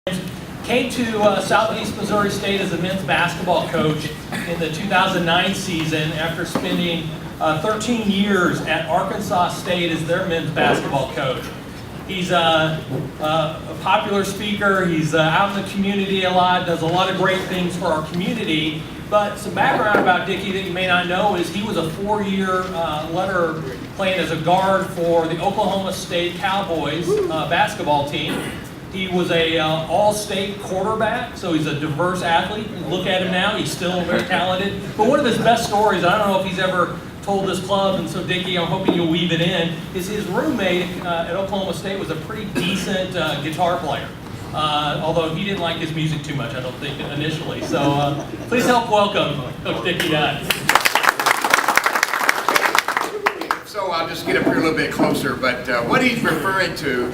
Came to Southeast Missouri State as a men's basketball coach in the 2009 season after spending 13 years at Arkansas State as their men's basketball coach. He's a popular speaker. He's out in the community a lot, does a lot of great things for our community. But some background about Dickie that you may not know is he was a 4-year letter playing as a guard for the Oklahoma State Cowboys basketball team. He was a all-state quarterback, so he's a diverse athlete. Look at him now, he's still very talented. But one of his best stories, I don't know if he's ever told this club, and so Dickie, I'm hoping you'll weave it in, is his roommate at Oklahoma State was a pretty decent guitar player. Although he didn't like his music too much, I don't think, initially. So please help welcome Coach Dickie Nutt. So I'll just get up here a little bit closer, but what he's referring to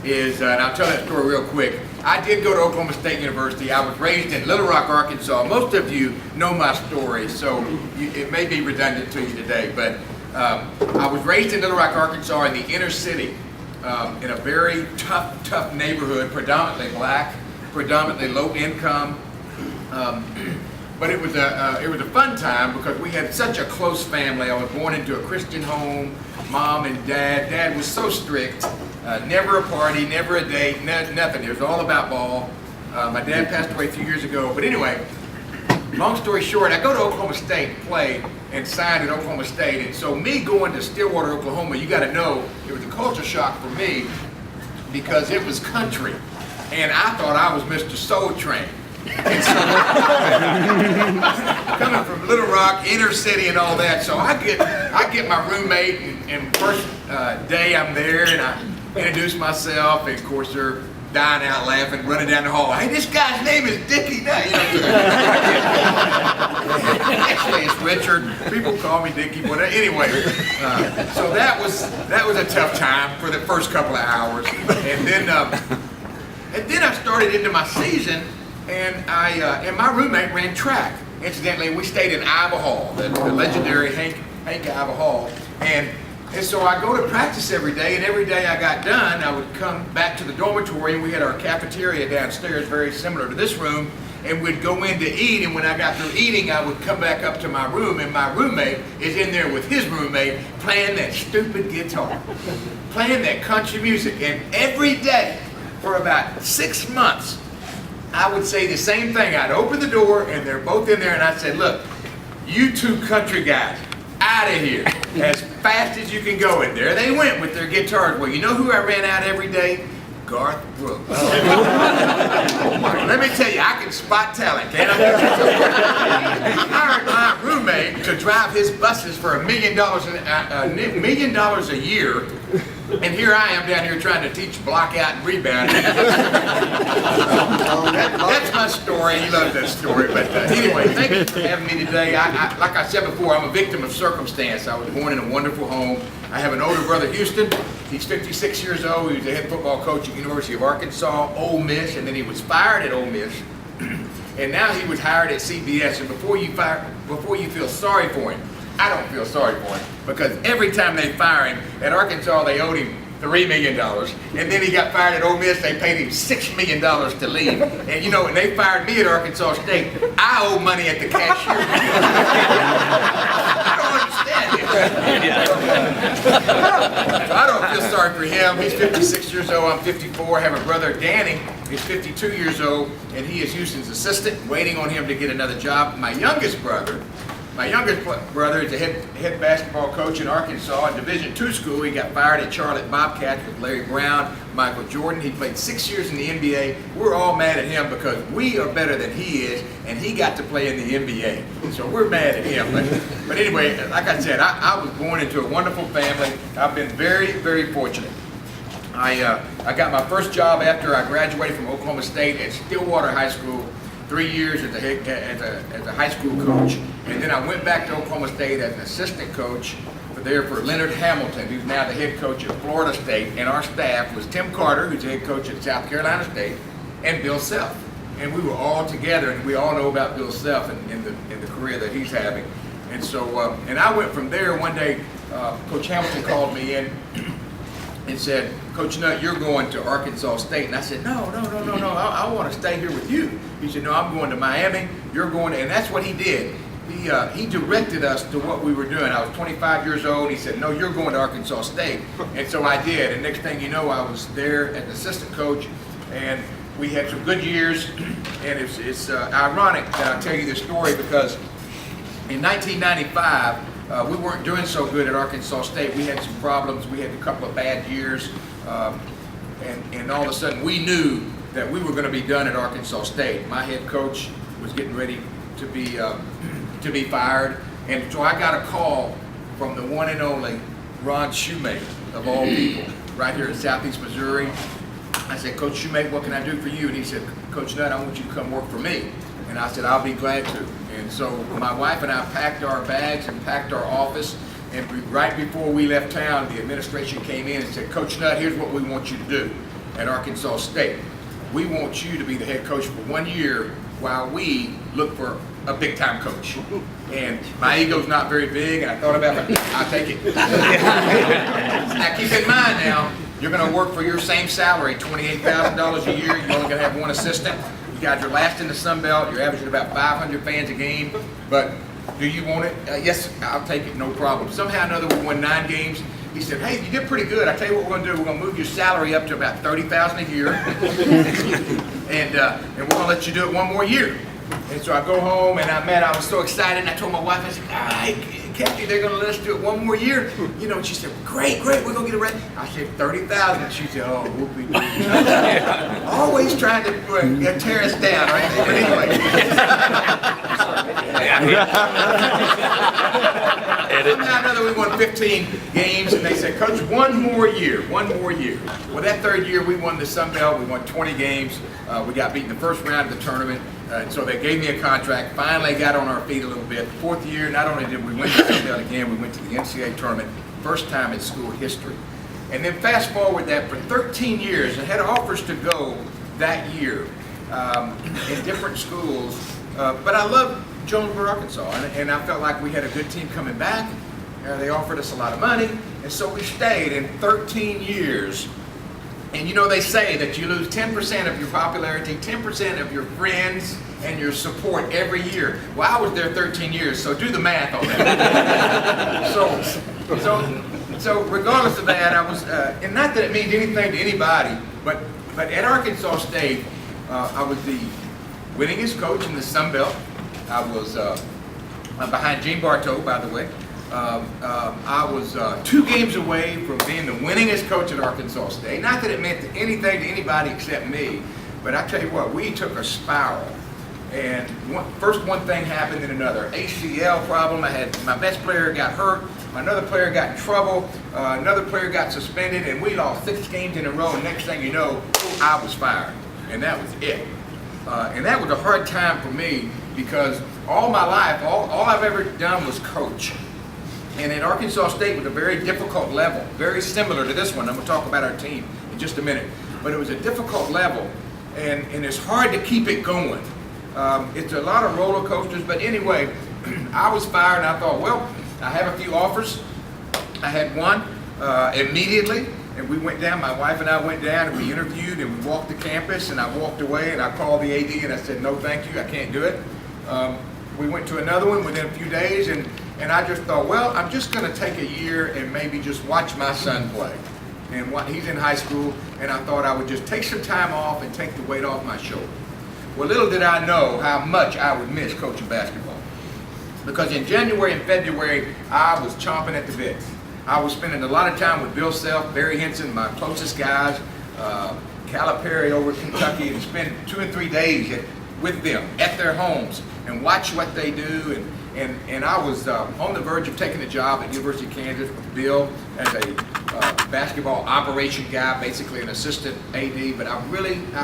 is, and I'll tell that story real quick. I did go to Oklahoma State University. I was raised in Little Rock, Arkansas. Most of you know my story, so it may be redundant to you today, but I was raised in Little Rock, Arkansas in the inner city, in a very tough neighborhood, predominantly black, predominantly low income. But it was a fun time because we had such a close family. I was born into a Christian home, mom and dad. Dad was so strict, never a party, never a date, nothing. It was all about ball. My dad passed away a few years ago. But anyway, long story short, I go to Oklahoma State, play, and signed at Oklahoma State. And so me going to Stillwater, Oklahoma, you got to know, it was a culture shock for me because it was country. And I thought I was Mr. Soul Train. And so, coming from Little Rock, inner city and all that, so I get my roommate, and first day I'm there, and I introduce myself, and of course they're dying out laughing, running down the hall. Hey, this guy's name is Dickie Nutt. Actually, it's Richard. People call me Dickie, but anyway. So that was a tough time for the first couple of hours, and then I started into my season. And my roommate ran track. Incidentally, we stayed in Iowa Hall, the legendary Hank Iowa Hall. And so I go to practice every day, and every day I got done, I would come back to the dormitory, and we had our cafeteria downstairs, very similar to this room, and we'd go in to eat, and when I got through eating, I would come back up to my room, and my roommate is in there with his roommate playing that stupid guitar, playing that country music. And every day, for about 6 months, I would say the same thing. I'd open the door, and they're both in there, and I'd say, look, you two country guys, out of here, as fast as you can go. And there they went with their guitars. Well, you know who I ran out every day? Garth Brooks. Let me tell you, I can spot talent, can't I? I hired my roommate to drive his buses for $1 million a year. And here I am down here trying to teach block out and rebound. That's my story. You love that story. But anyway, thank you for having me today. Like I said before, I'm a victim of circumstance. I was born in a wonderful home. I have an older brother, Houston. He's 56 years old. He was the head football coach at the University of Arkansas, Ole Miss, and then he was fired at Ole Miss. And now he was hired at CBS. And before you feel sorry for him, I don't feel sorry for him, because every time they fire him, at Arkansas they owed him $3 million, and then he got fired at Ole Miss, they paid him $6 million to leave. And you know, when they fired me at Arkansas State, I owe money at the cashier. I don't understand it. I don't feel sorry for him. He's 56 years old, I'm 54. I have a brother, Danny, he's 52 years old, and he is Houston's assistant, waiting on him to get another job. My youngest brother is a head basketball coach in Arkansas, a Division II school. He got fired at Charlotte Bobcats with Larry Brown, Michael Jordan. He played 6 years in the NBA. We're all mad at him because we are better than he is, and he got to play in the NBA. So we're mad at him. But anyway, like I said, I was born into a wonderful family. I've been very, very fortunate. I got my first job after I graduated from Oklahoma State at Stillwater High School. 3 years as a high school coach, and then I went back to Oklahoma State as an assistant coach for Leonard Hamilton, who's now the head coach at Florida State. And our staff was Tim Carter, who's the head coach at South Carolina State, and Bill Self. And we were all together, and we all know about Bill Self in the career that he's having. And so, and I went from there. One day, Coach Hamilton called me in and said, Coach Nutt, you're going to Arkansas State. And I said, no, I want to stay here with you. He said, no, I'm going to Miami, you're going to, and that's what he did. He directed us to what we were doing. I was 25 years old. He said, no, you're going to Arkansas State. And so I did. And next thing you know, I was there as an assistant coach, and we had some good years. And it's ironic that I tell you this story because in 1995, we weren't doing so good at Arkansas State. We had some problems. We had a couple of bad years. And all of a sudden, we knew that we were going to be done at Arkansas State. My head coach was getting ready to be fired. And so I got a call from the one and only Ron Shoemate, of all people, right here in Southeast Missouri. I said, Coach Shoemate, what can I do for you? And he said, Coach Nutt, I want you to come work for me. And I said, I'll be glad to. And so my wife and I packed our bags and packed our office. And right before we left town, the administration came in and said, Coach Nutt, here's what we want you to do at Arkansas State. We want you to be the head coach for 1 year while we look for a big-time coach. And my ego's not very big, and I thought about it. I'll take it. Now, keep in mind now, you're going to work for your same salary, $28,000 a year. You're only going to have one assistant. You guys are last in the Sun Belt. You're averaging about 500 fans a game. But do you want it? Yes, I'll take it, no problem. Somehow or another, we won 9 games. He said, hey, you did pretty good. I tell you what we're going to do. We're going to move your salary up to about $30,000 a year. And we're going to let you do it 1 more year. And so I go home, and I was so excited, and I told my wife, I said, Kathy, they're going to let us do it 1 more year. You know, and she said, great, we're going to get it right. I said, 30,000. She said, oh, whoopie. Always trying to tear us down, right? But anyway. Somehow or another, we won 15 games, and they said, Coach, 1 more year. Well, that 3rd year, we won the Sun Belt. We won 20 games. We got beat in the first round of the tournament. So they gave me a contract, finally got on our feet a little bit. 4th year, not only did we win the Sun Belt again, we went to the NCAA tournament, first time in school history. And then fast forward that for 13 years, I had offers to go that year in different schools, but I loved Jonesboro, Arkansas, and I felt like we had a good team coming back. They offered us a lot of money, and so we stayed in 13 years. And you know, they say that you lose 10% of your popularity, 10% of your friends, and your support every year. Well, I was there 13 years, so do the math on that. So regardless of that, I was, and not that it means anything to anybody, but at Arkansas State, I was the winningest coach in the Sun Belt. I was behind Gene Bartow, by the way. I was 2 games away from being the winningest coach at Arkansas State. Not that it meant anything to anybody except me, but I tell you what, we took a spiral. And first one thing happened, then another. ACL problem. I had my best player got hurt. Another player got in trouble. Another player got suspended, and we lost 6 games in a row. And next thing you know, I was fired, and that was it. And that was a hard time for me because all my life, all I've ever done was coach. And at Arkansas State was a very difficult level, very similar to this one. I'm going to talk about our team in just a minute. But it was a difficult level, and it's hard to keep it going. It's a lot of roller coasters, but anyway, I was fired, and I thought, well, I have a few offers. I had one immediately, and we went down, my wife and I went down, and we interviewed, and we walked the campus, and I walked away, and I called the AD, and I said, no, thank you, I can't do it. We went to another one within a few days, and I just thought, well, I'm just going to take a year and maybe just watch my son play. And he's in high school, and I thought I would just take some time off and take the weight off my shoulder. Well, little did I know how much I would miss coaching basketball. Because in January and February, I was chomping at the bit. I was spending a lot of time with Bill Self, Barry Henson, my closest guys, Calipari over at Kentucky, and spend 2 and 3 days with them at their homes and watch what they do. And I was on the verge of taking a job at University of Kansas with Bill as a basketball operation guy, basically an assistant AD, but I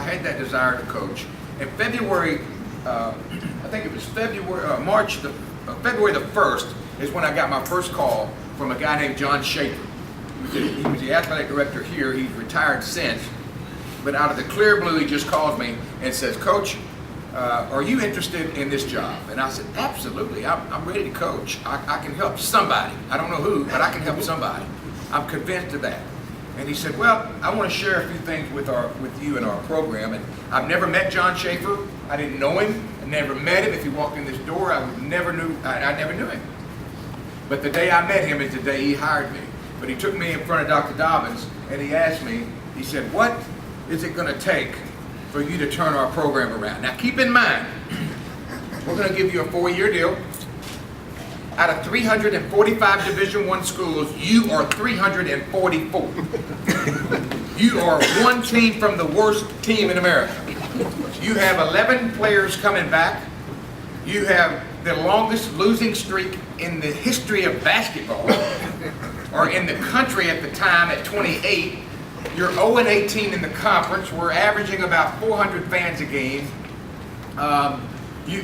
had that desire to coach. In February, I think it was February the 1st is when I got my first call from a guy named John Schaefer. He was the athletic director here. He's retired since, but out of the clear blue, he just calls me and says, Coach, are you interested in this job? And I said, absolutely, I'm ready to coach. I can help somebody. I don't know who, but I can help somebody. I'm convinced of that. And he said, well, I want to share a few things with you in our program. And I've never met John Schaefer. I didn't know him. I never met him. If he walked in this door, I never knew him. But the day I met him is the day he hired me. But he took me in front of Dr. Dobbins and he asked me, he said, what is it going to take for you to turn our program around? Now keep in mind, we're going to give you a 4-year deal. Out of 345 Division I schools, you are 344. You are one team from the worst team in America. You have 11 players coming back. You have the longest losing streak in the history of basketball, or in the country at the time at 28. You're 0-18 in the conference. We're averaging about 400 fans a game.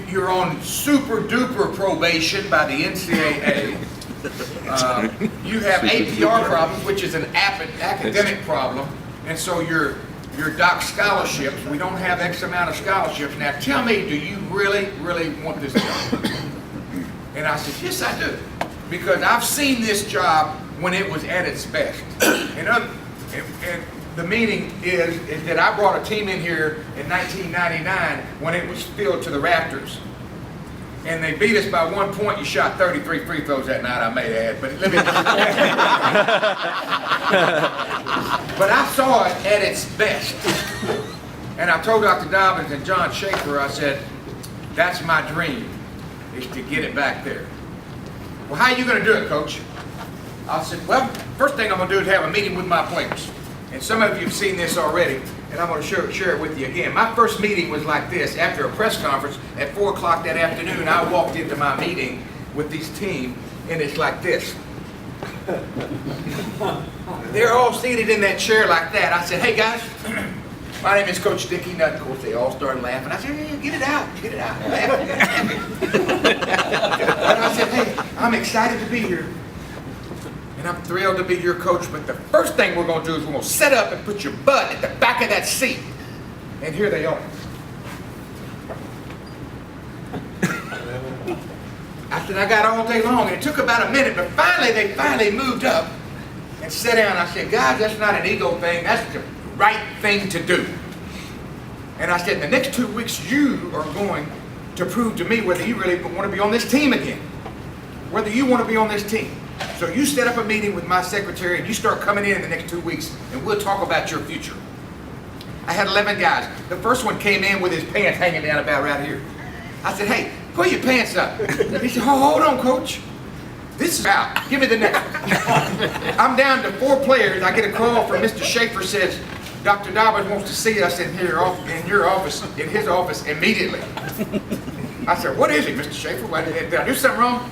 You're on super duper probation by the NCAA. You have APR problems, which is an academic problem, and so your doc scholarships, we don't have X amount of scholarships. Now tell me, do you really, really want this job? And I said, yes I do, because I've seen this job when it was at its best. And the meaning is that I brought a team in here in 1999 when it was filled to the rafters. And they beat us by 1 point. You shot 33 free throws that night, I may add. But but I saw it at its best. And I told Dr. Dobbins and John Schaefer, I said, that's my dream, is to get it back there. Well, how are you going to do it, Coach? I said, well, first thing I'm going to do is have a meeting with my players. And some of you have seen this already, and I'm going to share it with you again. My first meeting was like this. After a press conference at 4 o'clock that afternoon, I walked into my meeting with this team, and it's like this. They're all seated in that chair like that. I said, hey guys, my name is Coach Dickie Nutt. Of course, they all started laughing. I said, yeah, get it out. And I said, hey, I'm excited to be here. And I'm thrilled to be your coach, but the first thing we're going to do is we're going to set up and put your butt at the back of that seat. And here they are. I said, I got all day long, and it took about a minute, but they finally moved up and sat down. I said, guys, that's not an ego thing. That's the right thing to do. And I said, the next 2 weeks, you are going to prove to me whether you really want to be on this team again. Whether you want to be on this team. So you set up a meeting with my secretary and you start coming in the next 2 weeks and we'll talk about your future. I had 11 guys. The first one came in with his pants hanging down about right here. I said, hey, pull your pants up. He said, oh, hold on, Coach. This is out. Give me the next one. I'm down to 4 players. I get a call from Mr. Schaefer, says, Dr. Dobbins wants to see us in his office immediately. I said, what is it, Mr. Schaefer? Did I do something wrong?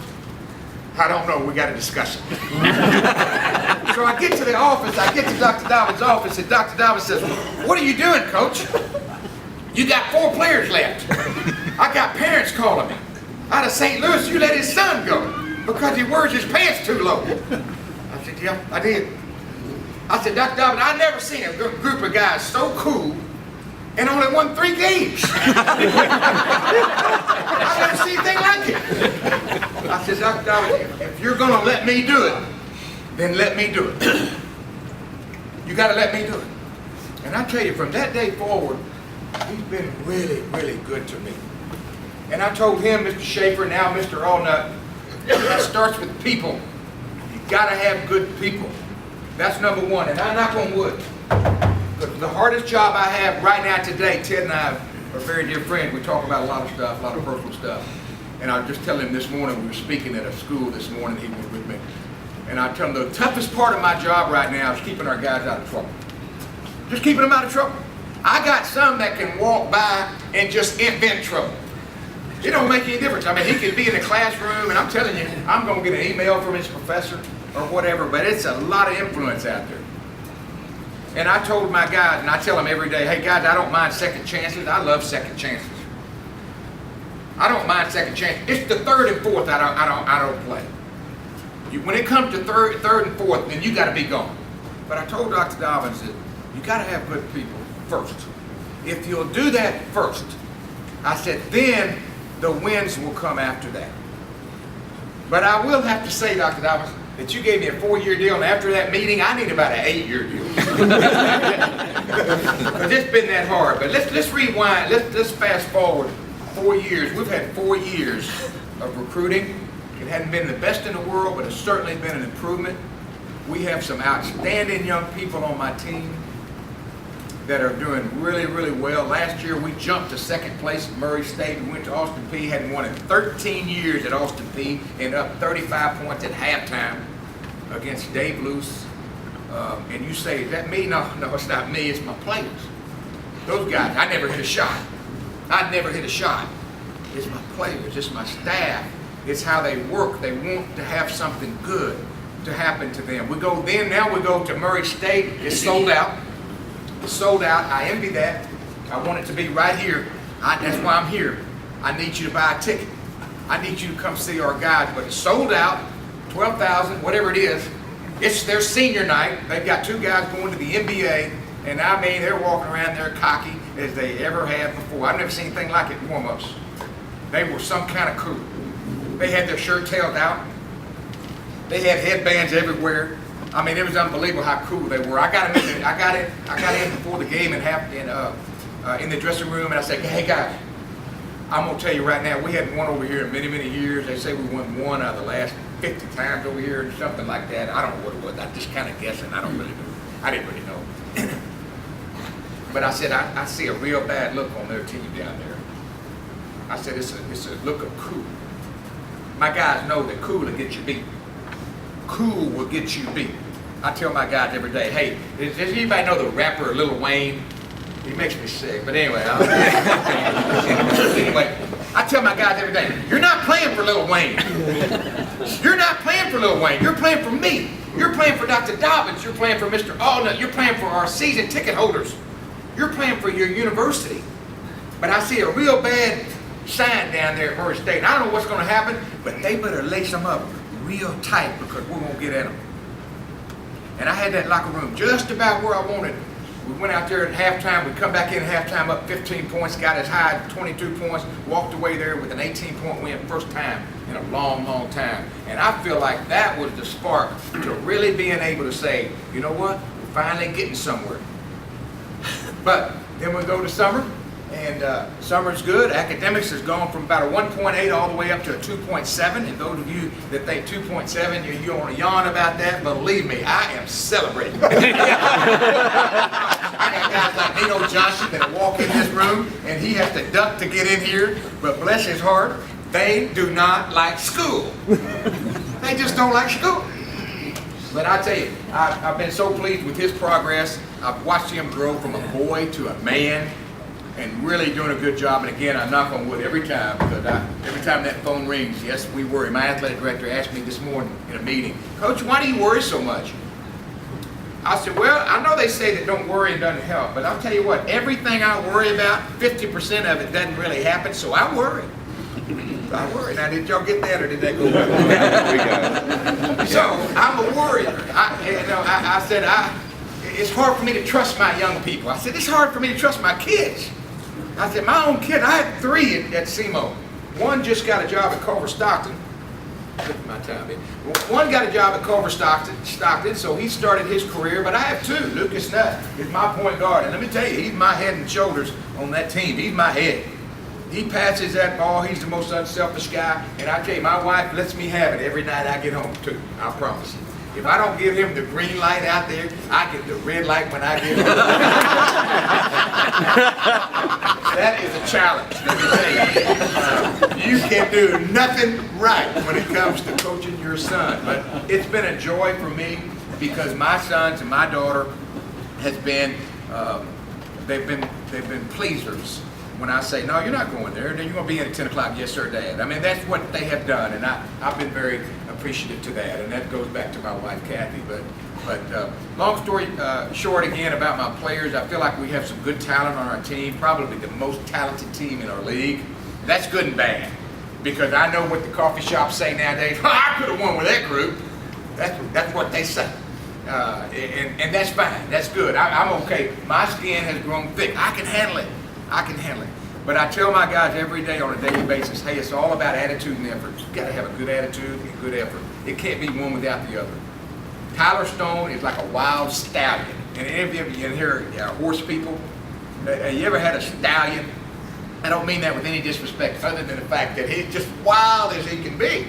I don't know, we got to discuss it. So I get to the office, I get to Dr. Dobbins' office, and Dr. Dobbins says, what are you doing, Coach? You got 4 players left. I got parents calling me. Out of St. Louis, you let his son go because he wears his pants too low. I said, yeah, I did. I said, Dr. Dobbins, I've never seen a group of guys so cool and only won 3 games. I've never seen anything like it. I said, Dr. Dobbins, if you're going to let me do it, then let me do it. You got to let me do it. And I tell you, from that day forward, he's been really, really good to me. And I told him, Mr. Schaefer, now Mr. Allnut, that starts with people. You got to have good people. That's number one. And I knock on wood. The hardest job I have right now today, Ted and I are very dear friends. We talk about a lot of stuff, a lot of personal stuff. And I was just telling him this morning, we were speaking at a school this morning, he was with me. And I tell him the toughest part of my job right now is keeping our guys out of trouble. Just keeping them out of trouble. I got some that can walk by and just invent trouble. It don't make any difference. I mean, he could be in the classroom, and I'm telling you, I'm going to get an email from his professor or whatever, but it's a lot of influence out there. And I told my guys, and I tell them every day, hey guys, I don't mind second chances. I love second chances. I don't mind second chances. It's the third and fourth I don't play. When it comes to third and fourth, then you got to be gone. But I told Dr. Dobbins that you got to have good people first. If you'll do that first, I said, then the wins will come after that. But I will have to say, Dr. Dobbins, that you gave me a 4-year deal, and after that meeting, I need about an 8-year deal. Because it's been that hard. But let's rewind. Let's fast forward 4 years. We've had 4 years of recruiting. It hadn't been the best in the world, but it's certainly been an improvement. We have some outstanding young people on my team that are doing really, really well. Last year, we jumped to second place at Murray State. We went to Austin Peay, hadn't won in 13 years at Austin Peay, and up 35 points at halftime against Dave Luce. And you say, is that me? No, it's not me. It's my players. Those guys, I never hit a shot. It's my players. It's my staff. It's how they work. They want to have something good to happen to them. Now we go to Murray State. It's sold out. I envy that. I want it to be right here. That's why I'm here. I need you to buy a ticket. I need you to come see our guys. But it's sold out, 12,000, whatever it is. It's their senior night. They've got 2 guys going to the NBA, and I mean, they're walking around there cocky as they ever have before. I've never seen anything like it in warm-ups. They were some kind of cool. They had their shirt tailed out. They had headbands everywhere. I mean, it was unbelievable how cool they were. I got in before the game and in the dressing room, and I said, hey guys, I'm gonna tell you right now, we hadn't won over here in many, many years. They say we won 1 out of the last 50 times over here, or something like that. I don't know what it was. I'm just kind of guessing. I didn't really know. But I said, I see a real bad look on their team down there. I said, it's a look of cool. My guys know that cool will get you beat. Cool will get you beat. I tell my guys every day, hey, does anybody know the rapper Lil Wayne? He makes me sick, but anyway. Anyway, I tell my guys every day, you're not playing for Lil Wayne. You're not playing for Lil Wayne. You're playing for me. You're playing for Dr. Dobbins. You're playing for Mr. Allnut. You're playing for our season ticket holders. You're playing for your university. But I see a real bad sign down there at Murray State. And I don't know what's going to happen, but they better lace them up real tight because we're going to get at them. And I had that locker room just about where I wanted. We went out there at halftime. We come back in at halftime up 15 points, got as high as 22 points, walked away there with an 18-point win, first time in a long, long time. And I feel like that was the spark to really being able to say, you know what, we're finally getting somewhere. But then we go to summer, and summer's good. Academics has gone from about a 1.8 all the way up to a 2.7. And those of you that think 2.7, you want to yawn about that, believe me, I am celebrating. I got guys like Nino Johnson that walk in this room, and he has to duck to get in here. But bless his heart, they do not like school. They just don't like school. But I tell you, I've been so pleased with his progress. I've watched him grow from a boy to a man, and really doing a good job. And again, I knock on wood every time, because every time that phone rings, yes, we worry. My athletic director asked me this morning in a meeting, Coach, why do you worry so much? I said, well, I know they say that don't worry and doesn't help, but I'll tell you what, everything I worry about, 50% of it doesn't really happen, so I worry. I worry. Now, did y'all get that, or did that go well? We got it. So, I'm a worrier. I said, it's hard for me to trust my young people. I said, it's hard for me to trust my kids. I said, my own kid, I had 3 at SEMO. One just got a job at Culver Stockton. My time in. One got a job at Culver Stockton, so he started his career, but I have 2. Lucas Nutt is my point guard, and let me tell you, he's my head and shoulders on that team. He's my head. He passes that ball. He's the most unselfish guy, and I tell you, my wife lets me have it every night I get home, too. I promise you. If I don't give him the green light out there, I get the red light when I get home. That is a challenge, let me tell you. You can do nothing right when it comes to coaching your son. But it's been a joy for me, because my sons and my daughter has been, they've been pleasers. When I say, no, you're not going there, then you're going to be in at 10 o'clock, yes sir, Dad. I mean, that's what they have done, and I've been very appreciative to that, and that goes back to my wife, Kathy. But long story short, again, about my players, I feel like we have some good talent on our team, probably the most talented team in our league. That's good and bad, because I know what the coffee shops say nowadays. I could have won with that group. That's what they say. And that's fine. That's good. I'm okay. My skin has grown thick. I can handle it. But I tell my guys every day on a daily basis, hey, it's all about attitude and effort. You've got to have a good attitude and good effort. It can't be one without the other. Tyler Stone is like a wild stallion. And any of you here horse people, you ever had a stallion? I don't mean that with any disrespect other than the fact that he's just wild as he can be.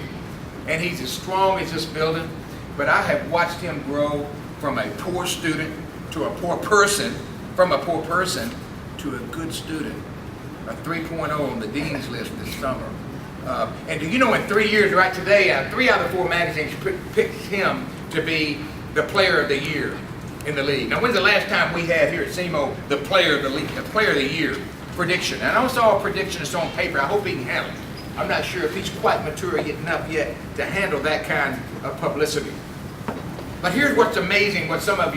And he's as strong as this building. But I have watched him grow from a poor student to a poor person, from a poor person to a good student. A 3.0 on the dean's list this summer. And do you know, in 3 years, right today, 3 out of 4 magazines picked him to be the player of the year in the league. Now, when's the last time we had here at SEMO the player of the league, the player of the year prediction? And I know it's all a prediction, it's on paper. I hope he can handle it. I'm not sure if he's quite mature enough yet to handle that kind of publicity. But here's what's amazing, what some of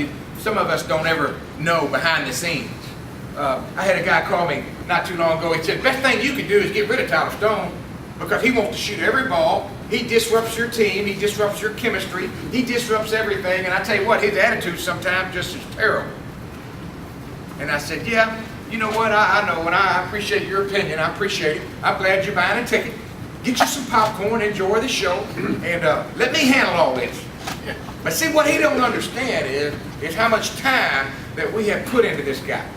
us don't ever know behind the scenes. I had a guy call me not too long ago. He said, best thing you can do is get rid of Tyler Stone because he wants to shoot every ball. He disrupts your team. He disrupts your chemistry. He disrupts everything. And I tell you what, his attitude sometimes just is terrible. And I said, yeah, you know what? I know, and I appreciate your opinion. I appreciate it. I'm glad you're buying a ticket. Get you some popcorn, enjoy the show, and let me handle all this. But see, what he don't understand is how much time that we have put into this guy.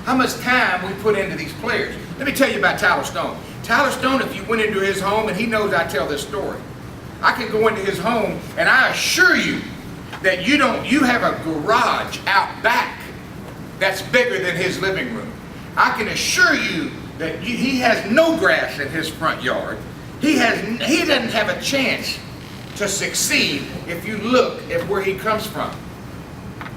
How much time we put into these players. Let me tell you about Tyler Stone. Tyler Stone, if you went into his home, and he knows I tell this story, I could go into his home, and I assure you that you have a garage out back that's bigger than his living room. I can assure you that he has no grass in his front yard. He doesn't have a chance to succeed if you look at where he comes from.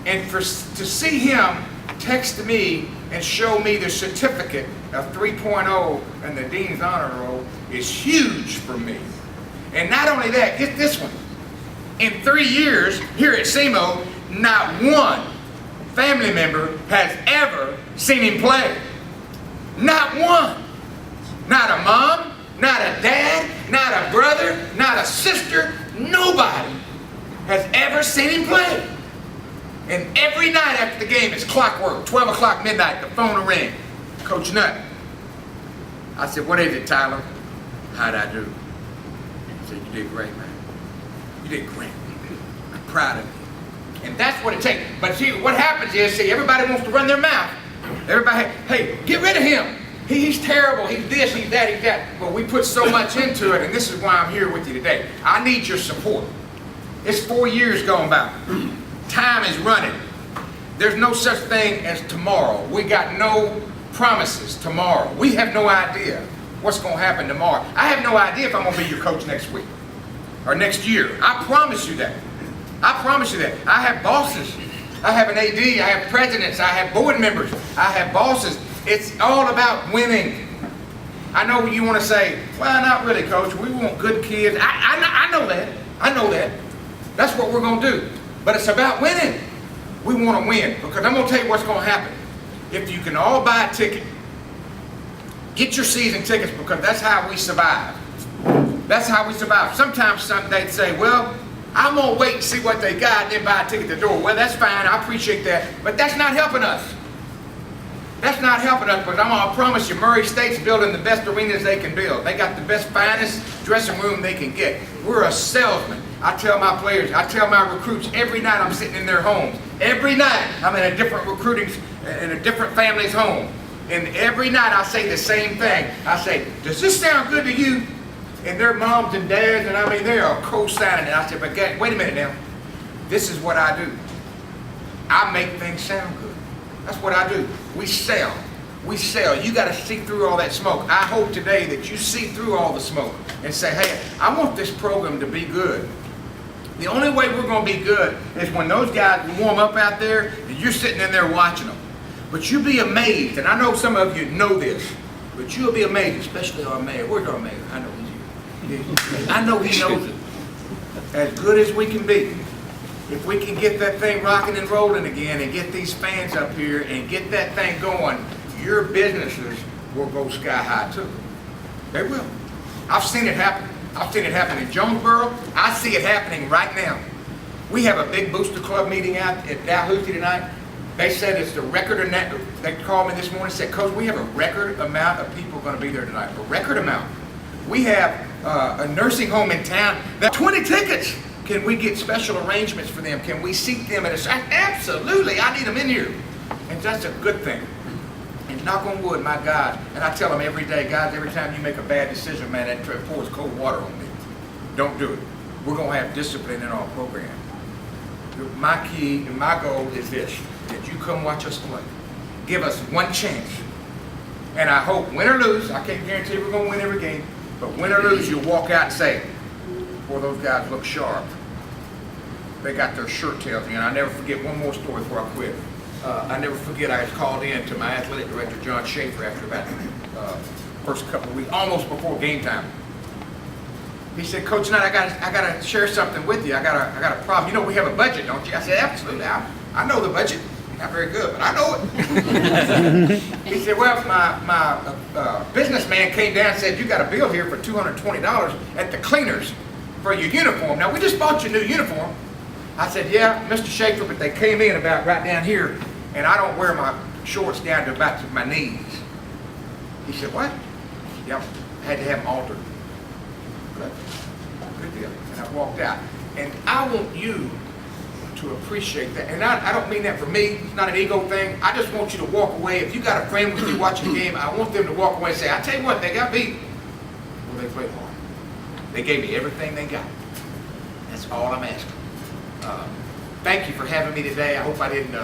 And to see him text me and show me the certificate of 3.0 and the Dean's Honor Roll is huge for me. And not only that, get this one. In 3 years here at SEMO, not one family member has ever seen him play. Not one. Not a mom, not a dad, not a brother, not a sister. Nobody has ever seen him play. And every night after the game, it's clockwork, 12 o'clock midnight, the phone will ring. Coach Nutt. I said, what is it, Tyler? How'd I do? He said, you did great, man. You did great. I'm proud of you. And that's what it takes. But see, what happens is, see, everybody wants to run their mouth. Everybody, hey, get rid of him. He's terrible. He's this, he's that, he's that. But we put so much into it, and this is why I'm here with you today. I need your support. It's 4 years going by. Time is running. There's no such thing as tomorrow. We got no promises tomorrow. We have no idea what's going to happen tomorrow. I have no idea if I'm going to be your coach next week or next year. I promise you that. I promise you that. I have bosses. I have an AD. I have presidents. I have board members. I have bosses. It's all about winning. I know you want to say, well, not really, coach. We want good kids. I know that. I know that. That's what we're going to do. But it's about winning. We want to win because I'm going to tell you what's going to happen. If you can all buy a ticket, get your season tickets because that's how we survive. That's how we survive. Sometimes they'd say, well, I'm going to wait and see what they got and then buy a ticket at the door. Well, that's fine. I appreciate that. But that's not helping us. That's not helping us because I'm going to promise you Murray State's building the best arenas they can build. They got the best, finest dressing room they can get. We're a salesman. I tell my players, I tell my recruits every night I'm sitting in their homes. Every night I'm in a different in a different family's home. And every night I say the same thing. I say, does this sound good to you? And their moms and dads, and I mean, they are co-signing it. I said, but wait a minute now. This is what I do. I make things sound good. That's what I do. We sell. We sell. You got to see through all that smoke. I hope today that you see through all the smoke and say, hey, I want this program to be good. The only way we're going to be good is when those guys warm up out there and you're sitting in there watching them. But you'll be amazed, and I know some of you know this, but you'll be amazed, especially our mayor. Where's our mayor? I know he's here. I know he knows it. As good as we can be. If we can get that thing rocking and rolling again and get these fans up here and get that thing going, your businesses will go sky high too. They will. I've seen it happen. I've seen it happen in Jonesboro. I see it happening right now. We have a big booster club meeting out at Dalhousie tonight. They said it's the record of net. They called me this morning and said, Coach, we have a record amount of people going to be there tonight. A record amount. We have a nursing home in town. There are 20 tickets. Can we get special arrangements for them? Can we seat them at a... Absolutely, I need them in here. And that's a good thing. And knock on wood, my God, and I tell them every day, guys, every time you make a bad decision, man, that pours cold water on me. Don't do it. We're going to have discipline in our program. My key and my goal is this, that you come watch us play. Give us one chance. And I hope, win or lose, I can't guarantee we're going to win every game, but win or lose, you'll walk out and say, boy, those guys look sharp. They got their shirt tails in. I never forget one more story before I quit. I never forget I was called in to my athletic director, John Schaefer, after about first couple of weeks, almost before game time. He said, Coach Nutt, I got to share something with you. I got a problem. You know we have a budget, don't you? I said, absolutely. I know the budget. Not very good, but I know it. He said, well, my businessman came down and said, you got a bill here for $220 at the cleaners for your uniform. Now, we just bought you a new uniform. I said, yeah, Mr. Schaefer, but they came in about right down here, and I don't wear my shorts down to about to my knees. He said, what? Yep, I had to have them altered. Good deal. And I walked out. And I want you to appreciate that. And I don't mean that for me. It's not an ego thing. I just want you to walk away. If you got a friend with you watching the game, I want them to walk away and say, I tell you what, they got beat. Well, they played hard. They gave me everything they got. That's all I'm asking. Thank you for having me today. I hope I didn't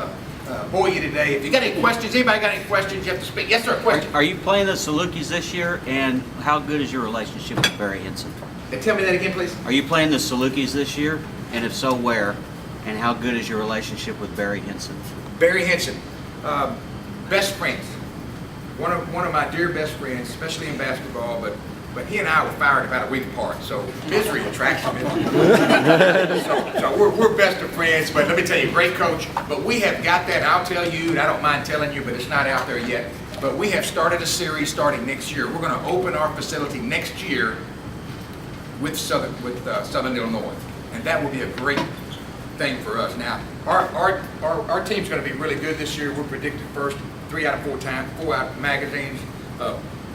bore you today. If you got any questions, anybody got any questions, you have to speak. Yes, sir, question. Are you playing the Salukis this year, and how good is your relationship with Barry Henson? Tell me that again, please. Are you playing the Salukis this year, and if so, where? And how good is your relationship with Barry Henson? Barry Henson, best friends. One of my dear best friends, especially in basketball, but he and I were fired about a week apart, so misery attracts him. So we're best of friends, but let me tell you, great coach. But we have got that, and I'll tell you, and I don't mind telling you, but it's not out there yet. But we have started a series starting next year. We're going to open our facility next year with Southern Illinois, and that will be a great thing for us. Now, our team's going to be really good this year. We're predicted first 3 out of 4 times, 4 out of magazines.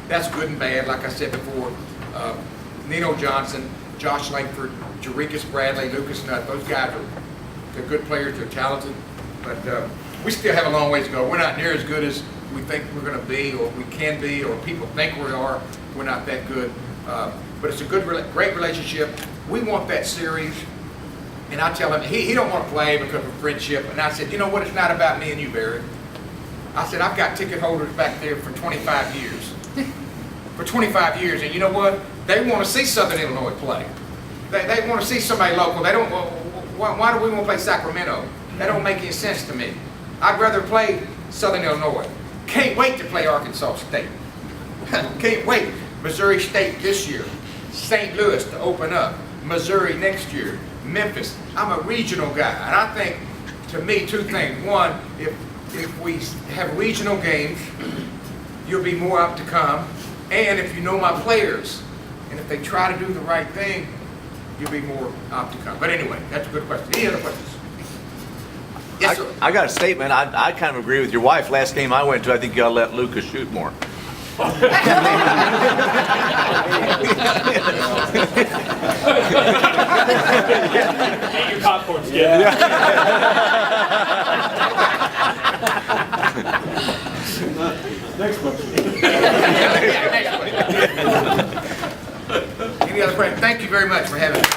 That's good and bad, like I said before. Nino Johnson, Josh Langford, Jarikus Bradley, Lucas Nutt, those guys they're good players, they're talented, but we still have a long ways to go. We're not near as good as we think we're going to be, or we can be, or people think we are. We're not that good, but it's a great relationship. We want that series, and I tell him, he don't want to play because of friendship, and I said, you know what, it's not about me and you, Barry. I said, I've got ticket holders back there for 25 years. For 25 years, and you know what? They want to see Southern Illinois play. They want to see somebody local. They don't. Why do we want to play Sacramento? That don't make any sense to me. I'd rather play Southern Illinois. Can't wait to play Arkansas State. Can't wait. Missouri State this year. St. Louis to open up. Missouri next year. Memphis. I'm a regional guy, and I think, to me, 2 things. One, if we have regional games, you'll be more apt to come. And if you know my players, and if they try to do the right thing, you'll be more apt to come. But anyway, that's a good question. Any other questions? Yes, sir. I got a statement. I kind of agree with your wife. Last game I went to, I think you ought to let Lucas shoot more. Get your popcorn, Skip. Next question. Any other questions? Thank you very much for having me.